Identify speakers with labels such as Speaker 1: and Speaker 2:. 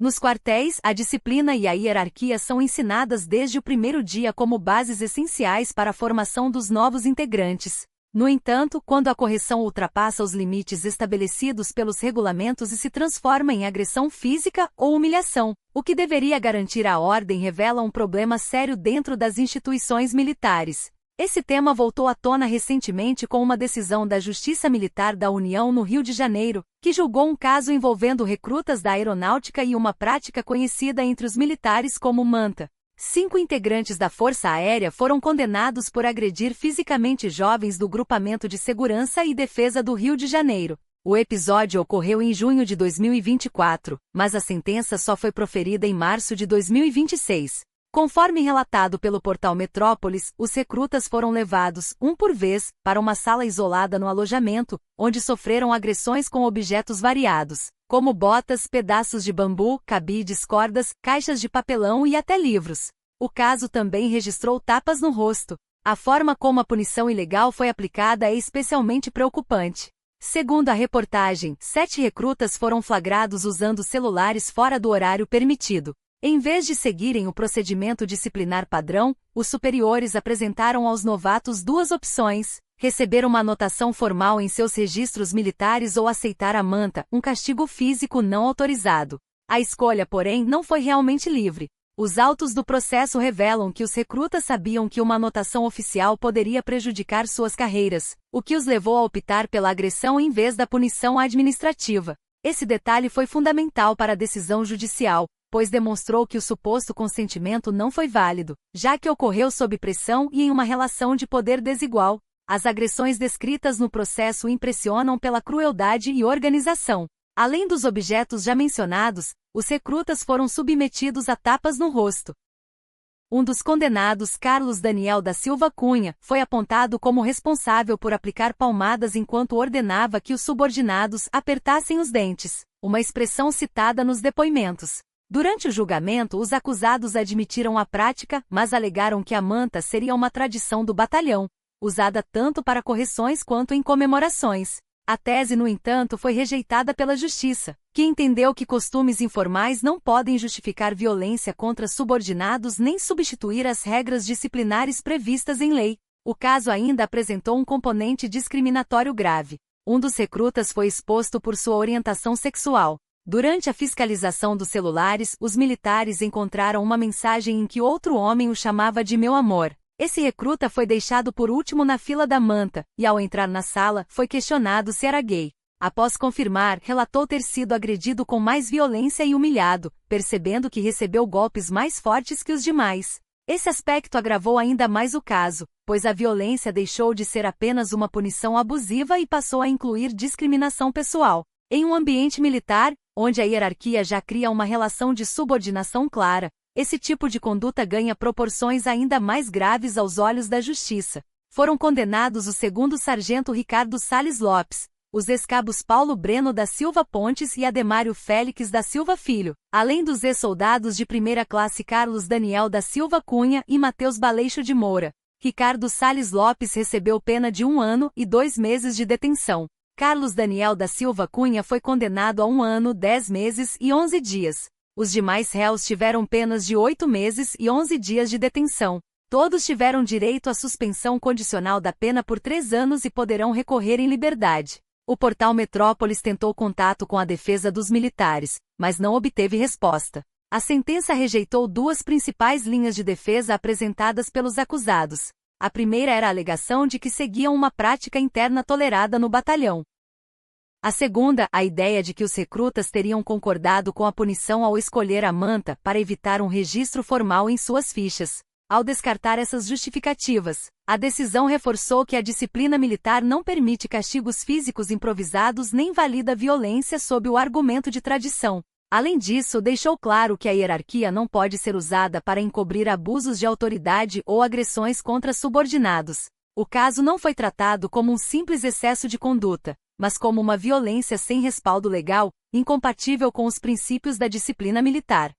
Speaker 1: Nos quartéis, a disciplina e a hierarquia são ensinadas desde o primeiro dia como bases essenciais para a formação dos novos integrantes. No entanto, quando a correção ultrapassa os limites estabelecidos pelos regulamentos e se transforma em agressão física ou humilhação, o que deveria garantir a ordem revela um problema sério dentro das instituições militares. Esse tema voltou à tona recentemente com uma decisão da Justiça Militar da União no Rio de Janeiro, que julgou um caso envolvendo recrutas da aeronáutica e uma prática conhecida entre os militares como manta. 5 integrantes da Força Aérea foram condenados por agredir fisicamente jovens do Grupamento de Segurança e Defesa do Rio de Janeiro. O episódio ocorreu em junho de 2024, mas a sentença só foi proferida em março de 2026. Conforme relatado pelo portal Metrópolis, os recrutas foram levados, um por vez, para uma sala isolada no alojamento, onde sofreram agressões com objetos variados, como botas, pedaços de bambu, cabides, cordas, caixas de papelão e até livros. O caso também registrou tapas no rosto. A forma como a punição ilegal foi aplicada é especialmente preocupante. Segundo a reportagem, 7 recrutas foram flagrados usando celulares fora do horário permitido. Em vez de seguirem o procedimento disciplinar padrão, os superiores apresentaram aos novatos 2 opções: receber uma anotação formal em seus registros militares ou aceitar a manta, um castigo físico não autorizado. A escolha, porém, não foi realmente livre. Os autos do processo revelam que os recrutas sabiam que uma anotação oficial poderia prejudicar suas carreiras, o que os levou a optar pela agressão em vez da punição administrativa. Esse detalhe foi fundamental para a decisão judicial, pois demonstrou que o suposto consentimento não foi válido, já que ocorreu sob pressão e em uma relação de poder desigual. As agressões descritas no processo impressionam pela crueldade e organização. Além dos objetos já mencionados, os recrutas foram submetidos a tapas no rosto. Um dos condenados, Carlos Daniel da Silva Cunha, foi apontado como responsável por aplicar palmadas enquanto ordenava que os subordinados apertassem os dentes, uma expressão citada nos depoimentos. Durante o julgamento, os acusados admitiram a prática, mas alegaram que a manta seria uma tradição do batalhão, usada tanto para correções quanto em comemorações. A tese, no entanto, foi rejeitada pela Justiça, que entendeu que costumes informais não podem justificar violência contra subordinados nem substituir as regras disciplinares previstas em lei. O caso ainda apresentou um componente discriminatório grave. Um dos recrutas foi exposto por sua orientação sexual. Durante a fiscalização dos celulares, os militares encontraram uma mensagem em que outro homem o chamava de meu amor. Esse recruta foi deixado por último na fila da manta, e ao entrar na sala, foi questionado se era gay. Após confirmar, relatou ter sido agredido com mais violência e humilhado, percebendo que recebeu golpes mais fortes que os demais. Esse aspecto agravou ainda mais o caso, pois a violência deixou de ser apenas uma punição abusiva e passou a incluir discriminação pessoal. Em um ambiente militar, onde a hierarquia já cria uma relação de subordinação clara, esse tipo de conduta ganha proporções ainda mais graves aos olhos da Justiça. Foram condenados o 2º Sargento Ricardo Salles Lopes, os ex-cabos Paulo Breno da Silva Pontes e Ademário Félix da Silva Filho, além dos ex-soldados de primeira classe Carlos Daniel da Silva Cunha e Matheus Baleixo de Moura. Ricardo Salles Lopes recebeu pena de 1 ano e 2 meses de detenção. Carlos Daniel da Silva Cunha foi condenado a 1 ano, 10 meses e 11 dias. Os demais réus tiveram penas de 8 meses e 11 dias de detenção. Todos tiveram direito à suspensão condicional da pena por 3 anos e poderão recorrer em liberdade. O portal Metrópolis tentou contato com a defesa dos militares, mas não obteve resposta. A sentença rejeitou 2 principais linhas de defesa apresentadas pelos acusados. A primeira era a alegação de que seguiam uma prática interna tolerada no batalhão. A segunda, a ideia de que os recrutas teriam concordado com a punição ao escolher a manta para evitar um registro formal em suas fichas. Ao descartar essas justificativas, a decisão reforçou que a disciplina militar não permite castigos físicos improvisados nem valida violência sob o argumento de tradição. Além disso, deixou claro que a hierarquia não pode ser usada para encobrir abusos de autoridade ou agressões contra subordinados. O caso não foi tratado como um simples excesso de conduta, mas como uma violência sem respaldo legal, incompatível com os princípios da disciplina militar.